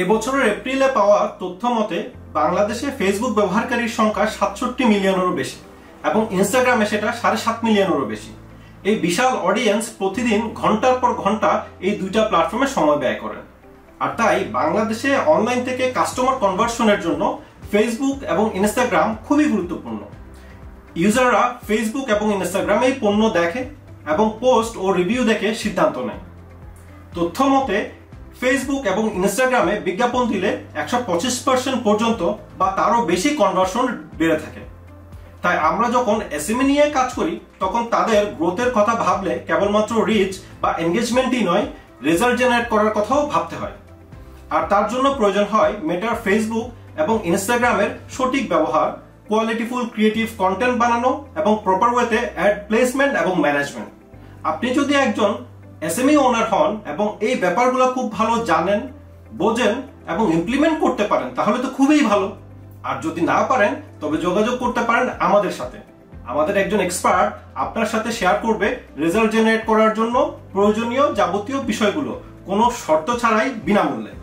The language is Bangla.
এবছরের এপ্রিলে পাওয়া তথ্য মতে বাংলাদেশে ফেসবুক ব্যবহারকারীর সংখ্যা ৬৭ মিলিয়নেরও বেশি এবং ইনস্টাগ্রামে সেটা ৭.৫ মিলিয়নেরও বেশি। এই বিশাল অডিয়েন্স প্রতিদিন ঘন্টার পর ঘন্টা এই দুইটা প্ল্যাটফর্মে সময় ব্যয় করেন। আর তাই বাংলাদেশে অনলাইন থেকে কাস্টমার কনভার্সনের জন্য ফেসবুক এবং ইনস্টাগ্রাম খুবই গুরুত্বপূর্ণ। ইউজাররা ফেসবুক এবং ইনস্টাগ্রামেই পণ্য দেখে এবং পোস্ট ও রিভিউ দেখে সিদ্ধান্ত নেয়। তথ্য মতে ফেসবুক এবং ইনস্টাগ্রামে বিজ্ঞাপন দিলে ১২৫% পর্যন্ত বা তারও বেশি কনভার্সন বেড়ে থাকে। তাই আমরা যখন এসএমই নিয়ে কাজ করি তখন তাদের গ্রোথের কথা ভাবলে কেবলমাত্র রিচ বা এনগেজমেন্টই নয়, রেজাল্ট জেনারেট করার কথাও ভাবতে হয়। আর তার জন্য প্রয়োজন হয় মেটার ফেসবুক এবং ইনস্টাগ্রামের সঠিক ব্যবহার, কোয়ালিটিফুল ক্রিয়েটিভ কন্টেন্ট বানানো এবং প্রপার ওয়েতে অ্যাড প্লেসমেন্ট এবং ম্যানেজমেন্ট। আপনি যদি একজন এসএমই ওনার হন এবং এই ব্যাপারগুলো খুব ভালো জানেন, বোঝেন এবং ইমপ্লিমেন্ট করতে পারেন তাহলে তো খুবই ভালো। আর যদি না পারেন তবে যোগাযোগ করতে পারেন আমাদের সাথে। আমাদের একজন এক্সপার্ট আপনার সাথে শেয়ার করবে রেজাল্ট জেনারেট করার জন্য প্রয়োজনীয় যাবতীয় বিষয়গুলো কোনো শর্ত ছাড়াই বিনামূল্যে।